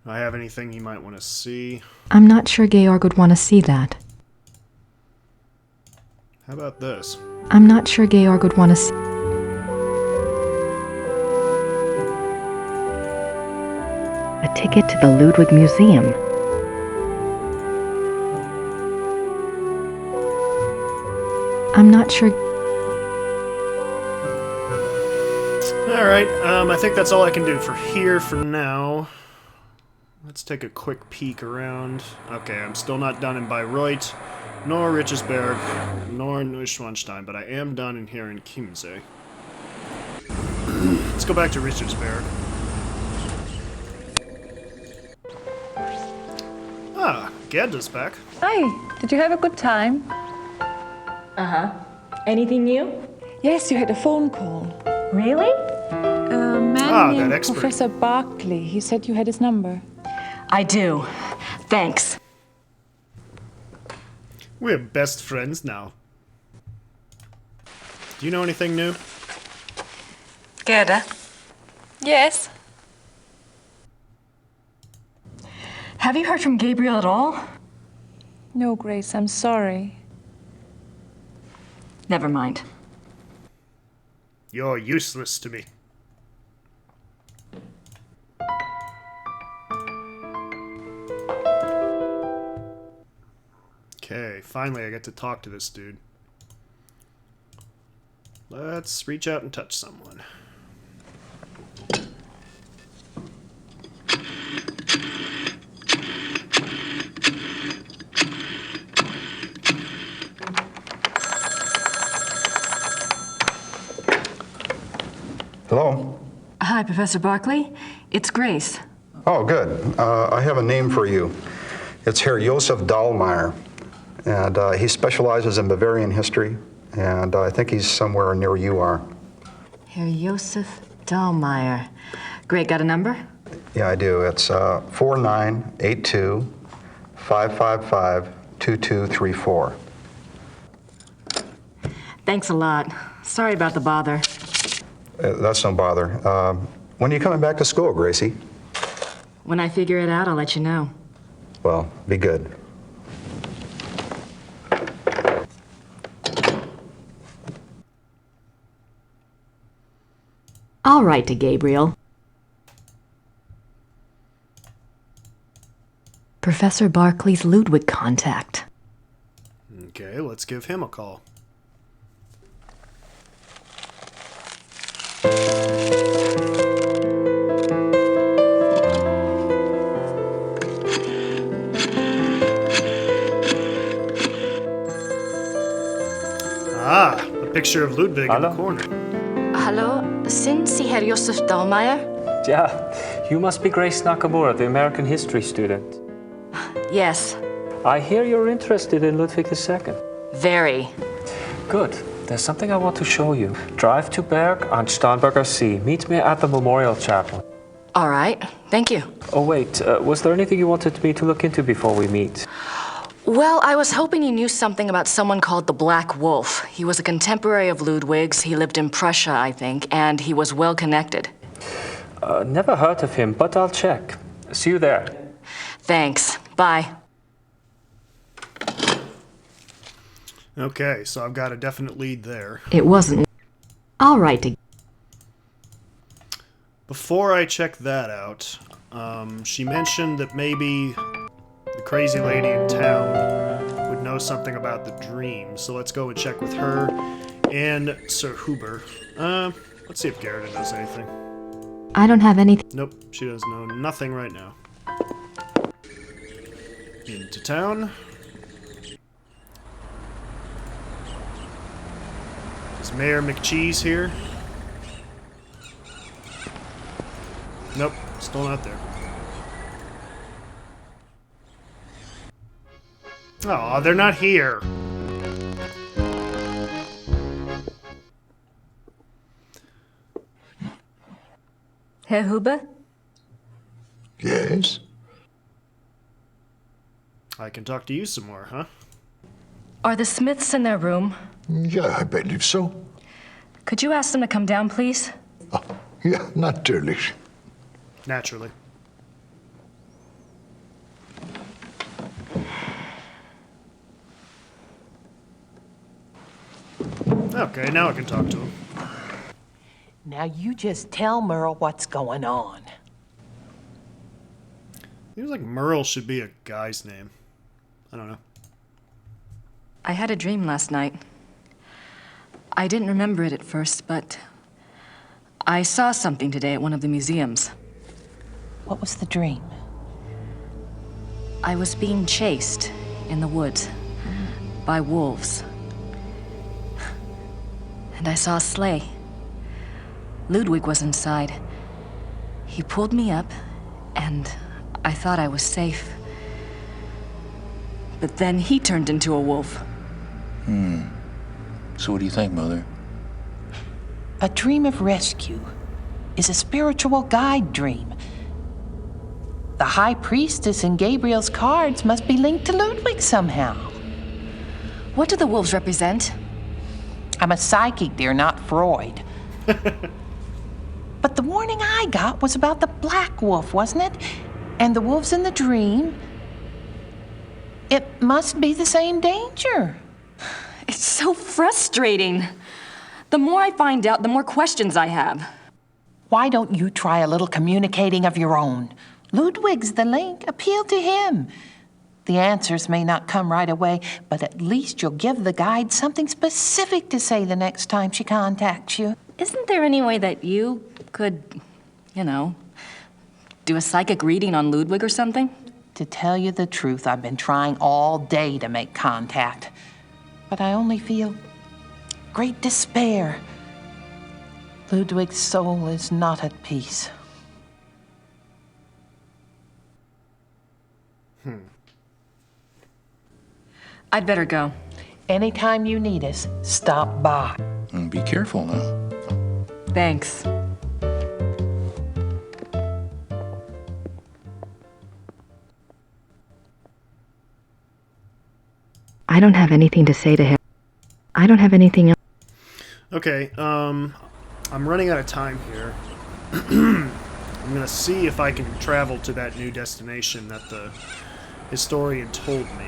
I have anything he might want to see? I'm not sure Georg would want to see that. How about this? I'm not sure Georg would want to see... A ticket to the Ludwig Museum. I'm not sure... Alright, I think that's all I can do for here for now. Let's take a quick peek around. Okay, I'm still not done in Bayreuth, nor Richesberg, nor Neuschwanstein, but I am done in here in Chiemsee. Let's go back to Richesberg. Ah, Gerda's back. Hi, did you have a good time? Uh-huh. Anything new? Yes, you had a phone call. Really? A man that named expert. Professor Barkley. He said you had his number. I do. Thanks. We're best friends now. Do you know anything new? Gerda, Yes. have you heard from Gabriel at all? No, Grace, I'm sorry. Never mind. You're useless to me. Okay, finally I get to talk to this dude. Let's reach out and touch someone. Hello? Hi, Professor Barkley. It's Grace. Oh, good. I have a name for you. It's Herr Josef Dahlmeier, and he specializes in Bavarian history, and I think he's somewhere near you are. Herr Josef Dahlmeier. Great, got a number? Yeah, I do. It's 4982-555-2234. Thanks a lot. Sorry about the bother. That's no bother. When are you coming back to school, Gracie? When I figure it out, I'll let you know. Well, be good. I'll write to Gabriel. Professor Barkley's Ludwig contact. Okay, let's give him a call. Ah, a picture of Ludwig in the corner. Hello, sind Sie Herr Josef Dahlmeier? Yeah, you must be Grace Nakamura, the American history student. Yes, I hear you're interested in Ludwig II. very. Good. There's something I want to show you. Drive to Berg on Starnberger See. Meet me at the Memorial Chapel. All right, thank you. Oh, wait. Was there anything you wanted me to look into before we meet? Well, I was hoping you knew something about someone called the Black Wolf. He was a contemporary of Ludwig's. He lived in Prussia, I think, and he was well connected. Never heard of him, but I'll check. See you there. Thanks. Bye. Okay, so I've got a definite lead there. It wasn't. I'll write to... Before I check that out, she mentioned that maybe the crazy lady in town would know something about the dream. So let's go and check with her and Sir Huber. Let's see if Gerda knows anything. I don't have anything... Nope, she does know nothing right now. Into town. Is Mayor McCheese here? Nope, still not there. Aw, they're not here. Herr Huber? Yes? I can talk to you some more, huh? Are the Smiths in their room? Yeah, I believe so. Could you ask them to come down, please? Ja, natürlich. Naturally. Okay, now I can talk to him. Now you just tell Merle what's going on. Seems like Merle should be a guy's name. I don't know. I had a dream last night. I didn't remember it at first, but I saw something today at one of the museums. What was the dream? I was being chased in the woods by wolves. And I saw a sleigh. Ludwig was inside. He pulled me up, and I thought I was safe. But then he turned into a wolf. So what do you think, Mother? A dream of rescue is a spiritual guide dream. The High Priestess and Gabriel's cards must be linked to Ludwig somehow. What do the wolves represent? I'm a psychic, dear, not Freud. But the warning I got was about the black wolf, wasn't it? And the wolves in the dream. It must be the same danger. It's so frustrating. The more I find out, the more questions I have. Why don't you try a little communicating of your own? Ludwig's the link. Appeal to him. The answers may not come right away, but at least you'll give the guide something specific to say the next time she contacts you. Isn't there any way that you could, do a psychic reading on Ludwig or something? To tell you the truth, I've been trying all day to make contact, but I only feel great despair. Ludwig's soul is not at peace. I'd better go. Anytime you need us, stop by. And be careful now. Thanks. I don't have anything to say to him. I don't have anything else. Okay, I'm running out of time here. I'm gonna see if I can travel to that new destination that the historian told me.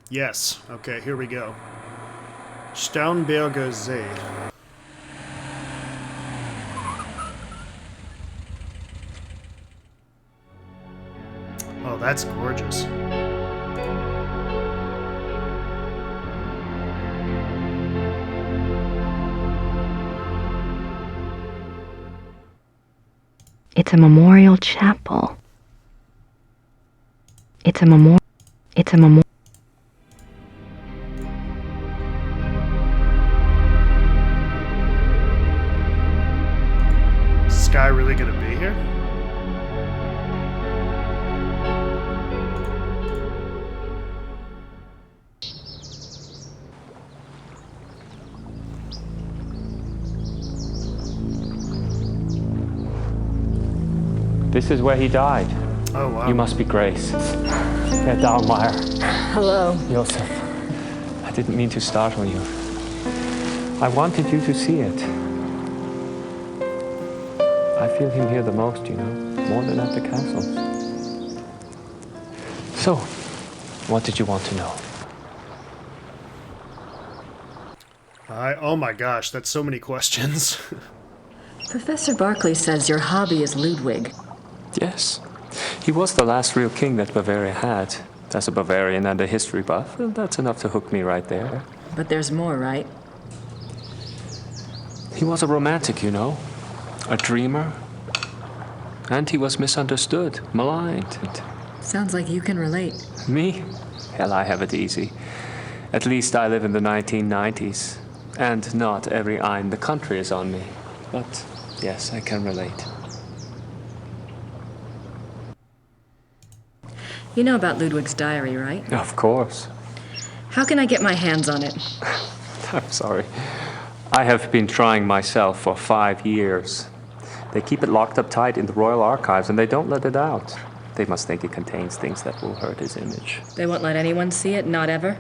Yes, okay, here we go. Starnberger See. Oh, that's gorgeous. It's a memorial chapel. It's a memorial. Is this guy really gonna be here? This is where he died. Oh, wow. You must be Grace. Herr Dahlmeier. Hello. Joseph, I didn't mean to startle you. I wanted you to see it. I feel him here the most, more than at the castle. So, what did you want to know? Oh my gosh, that's so many questions. Professor Barclay says your hobby is Ludwig. Yes. He was the last real king that Bavaria had. As a Bavarian and a history buff, well, that's enough to hook me right there. But there's more, right? He was a romantic, a dreamer. And he was misunderstood, maligned. And Sounds like you can relate. me? Hell, I have it easy. At least I live in the 1990s. And not every eye in the country is on me. But yes, I can relate. You know about Ludwig's diary, right? Of course. How can I get my hands on it? I'm sorry. I have been trying myself for 5 years. They keep it locked up tight in the Royal Archives and they don't let it out. They must think it contains things that will hurt his image. They won't let anyone see it, not ever?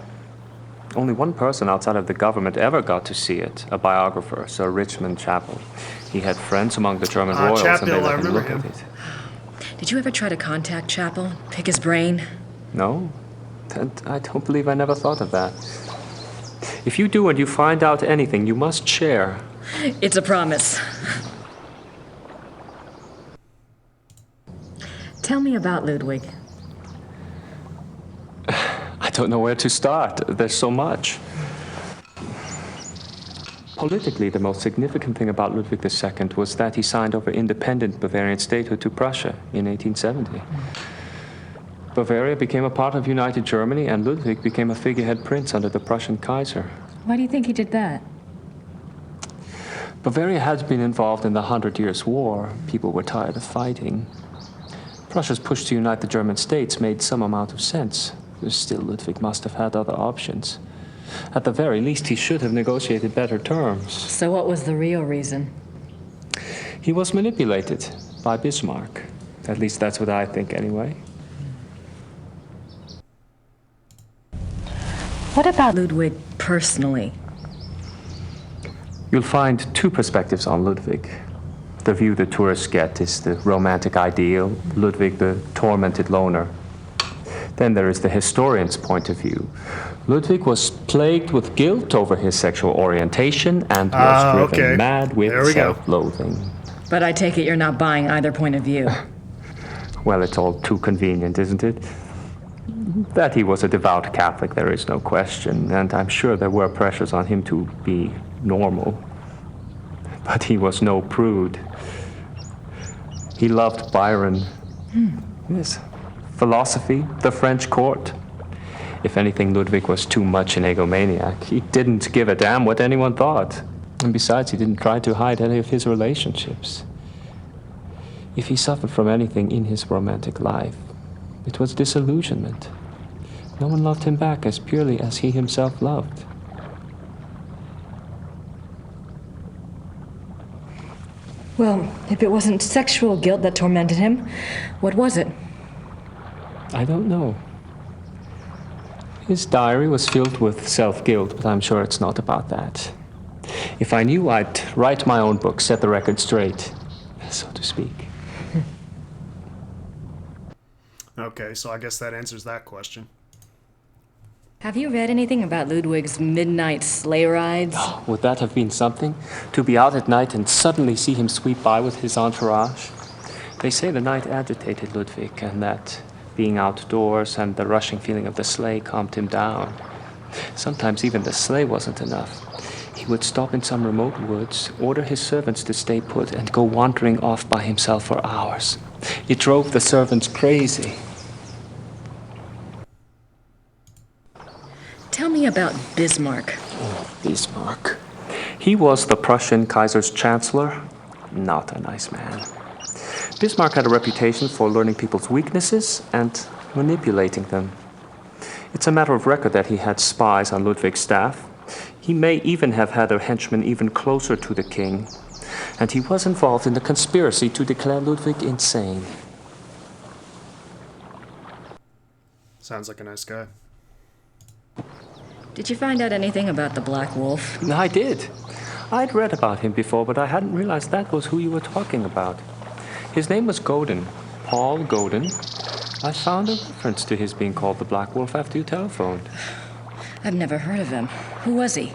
Only one person outside of the government ever got to see it, a biographer, Sir Richmond Chapel. He had friends among the German royals and they Chapel, I let him remember look him. at it. Did you ever try to contact Chapel? Pick his brain? No, and I don't believe I never thought of that. If you do and you find out anything, you must share. It's a promise. Tell me about Ludwig. I don't know where to start. There's so much. Politically, the most significant thing about Ludwig II was that he signed over independent Bavarian statehood to Prussia in 1870. Bavaria became a part of United Germany, and Ludwig became a figurehead prince under the Prussian Kaiser. Why do you think he did that? Bavaria had been involved in the 100 Years' War. People were tired of fighting. Prussia's push to unite the German states made some amount of sense. Still, Ludwig must have had other options. At the very least, he should have negotiated better terms. So what was the real reason? He was manipulated by Bismarck. At least that's what I think, anyway. What about Ludwig personally? You'll find two perspectives on Ludwig. The view the tourists get is the romantic ideal, Ludwig the tormented loner. Then there is the historian's point of view. Ludwig was plagued with guilt over his sexual orientation and was driven mad with self-loathing. But I take it you're not buying either point of view. Well, it's all too convenient, isn't it? That he was a devout Catholic, there is no question, and I'm sure there were pressures on him to be normal. But he was no prude. He loved Byron. Yes. Philosophy, the French court. If anything, Ludwig was too much an egomaniac. He didn't give a damn what anyone thought. And besides, he didn't try to hide any of his relationships. If he suffered from anything in his romantic life, it was disillusionment. No one loved him back as purely as he himself loved. Well, if it wasn't sexual guilt that tormented him, what was it? I don't know. His diary was filled with self-guilt, but I'm sure it's not about that. If I knew, I'd write my own book, set the record straight, so to speak. Okay, so I guess that answers that question. Have you read anything about Ludwig's midnight sleigh rides? Oh, would that have been something? To be out at night and suddenly see him sweep by with his entourage? They say the night agitated Ludwig, and that being outdoors and the rushing feeling of the sleigh calmed him down. Sometimes even the sleigh wasn't enough. He would stop in some remote woods, order his servants to stay put, and go wandering off by himself for hours. It drove the servants crazy. Tell me about Bismarck. Oh, Bismarck. He was the Prussian Kaiser's chancellor. Not a nice man. Bismarck had a reputation for learning people's weaknesses and manipulating them. It's a matter of record that he had spies on Ludwig's staff. He may even have had a henchman even closer to the king. And he was involved in the conspiracy to declare Ludwig insane. Sounds like a nice guy. Did you find out anything about the Black Wolf? I did. I'd read about him before, but I hadn't realized that was who you were talking about. His name was Godin, Paul Godin. I found a reference to his being called the Black Wolf after you telephoned. I've never heard of him. Who was he?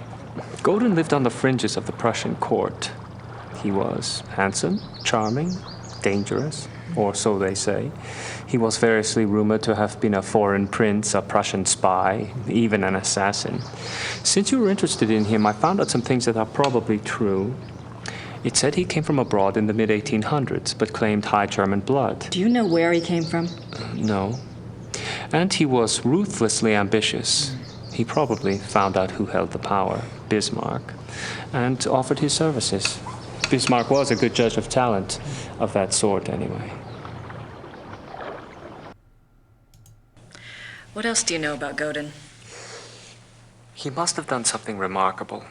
Godin lived on the fringes of the Prussian court. He was handsome, charming, dangerous, or so they say. He was variously rumored to have been a foreign prince, a Prussian spy, even an assassin. Since you were interested in him, I found out some things that are probably true. It said he came from abroad in the mid-1800s, but claimed high German blood. Do you know where he came from? No. And he was ruthlessly ambitious. He probably found out who held the power, Bismarck, and offered his services. Bismarck was a good judge of talent, of that sort anyway. What else do you know about Godin? He must have done something remarkable.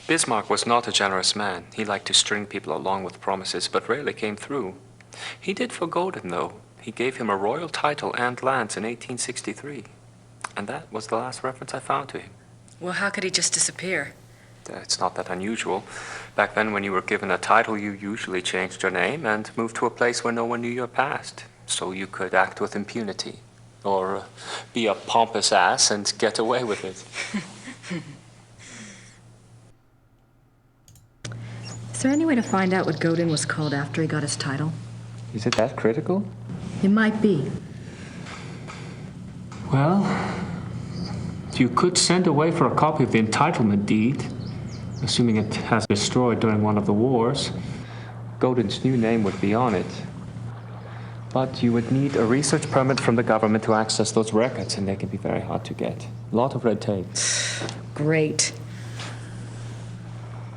Bismarck was not a generous man. He liked to string people along with promises, but rarely came through. He did for Godin, though. He gave him a royal title and lands in 1863. And that was the last reference I found to him. Well, how could he just disappear? It's not that unusual. Back then, when you were given a title, you usually changed your name and moved to a place where no one knew your past. so you could act with impunity. Or be a pompous ass and get away with it. Is there any way to find out what Godin was called after he got his title? Is it that critical? It might be. Well, you could send away for a copy of the entitlement deed, assuming it has been destroyed during one of the wars. Godin's new name would be on it. But you would need a research permit from the government to access those records, and they can be very hard to get. A lot of red tape. Great.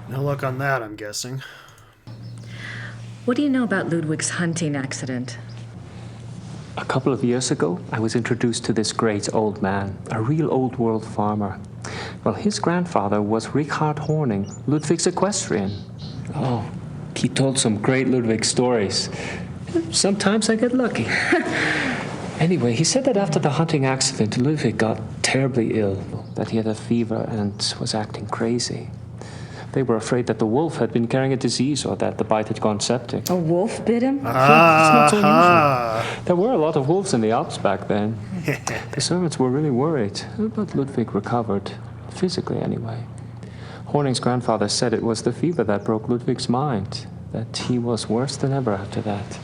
No luck on that, I'm guessing. What do you know about Ludwig's hunting accident? A couple of years ago, I was introduced to this great old man, a real old world farmer. Well, his grandfather was Richard Horning, Ludwig's equestrian. Oh, he told some great Ludwig stories. Sometimes I get lucky. Anyway, he said that after the hunting accident, Ludwig got terribly ill, that he had a fever and was acting crazy. They were afraid that the wolf had been carrying a disease or that the bite had gone septic. A wolf bit him? It's not so unusual. There were a lot of wolves in the Alps back then. The servants were really worried, but Ludwig recovered, physically anyway. Horning's grandfather said it was the fever that broke Ludwig's mind, that he was worse than ever after that.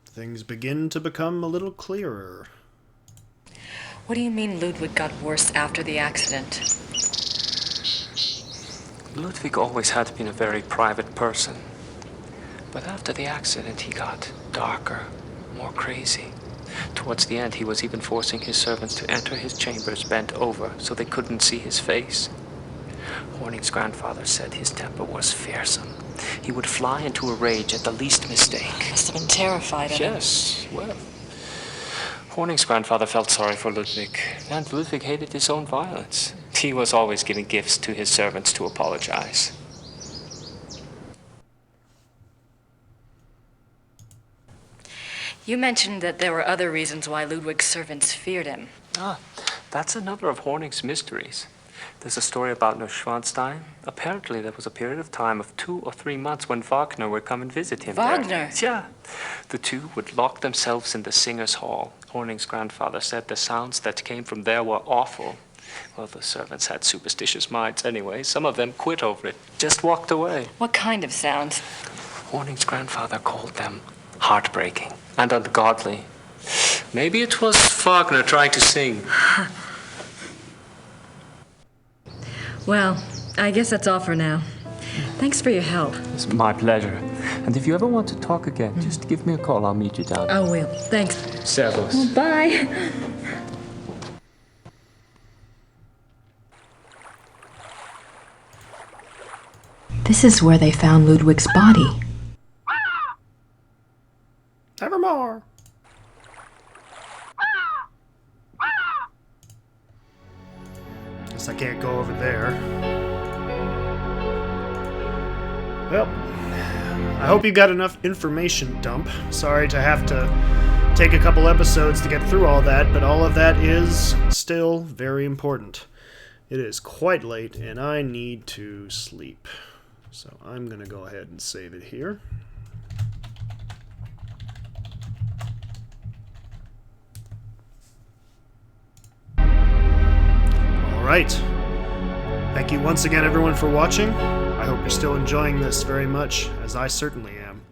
Things begin to become a little clearer. What do you mean Ludwig got worse after the accident? Ludwig always had been a very private person. But after the accident, he got darker, more crazy. Towards the end, he was even forcing his servants to enter his chambers bent over so they couldn't see his face. Horning's grandfather said his temper was fearsome. He would fly into a rage at the least mistake. Must have been terrified of him. Yes, well. Horning's grandfather felt sorry for Ludwig, and Ludwig hated his own violence. He was always giving gifts to his servants to apologize. You mentioned that there were other reasons why Ludwig's servants feared him. That's another of Horning's mysteries. There's a story about Neuschwanstein. Apparently, there was a period of time of 2 or 3 months when Wagner would come and visit him Wagner? there. Yeah. The two would lock themselves in the singers' hall. Horning's grandfather said the sounds that came from there were awful. Well, the servants had superstitious minds anyway. Some of them quit over it, just walked away. What kind of sounds? Horning's grandfather called them heartbreaking and ungodly. Maybe it was Wagner trying to sing. Well, I guess that's all for now. Thanks for your help. It's my pleasure. And if you ever want to talk again, just give me a call. I'll meet you down there. I will. Thanks. Servus. Bye. This is where they found Ludwig's body. Nevermore. Guess I can't go over there. Well, I hope you got enough information dump. Sorry to have to take a couple episodes to get through all that, but all of that is still very important. It is quite late, and I need to sleep. So I'm going to go ahead and save it here. Alright. Thank you once again, everyone, for watching. I hope you're still enjoying this very much, as I certainly am.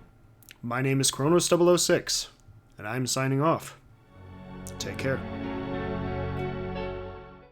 My name is Kronos006, and I'm signing off. Take care.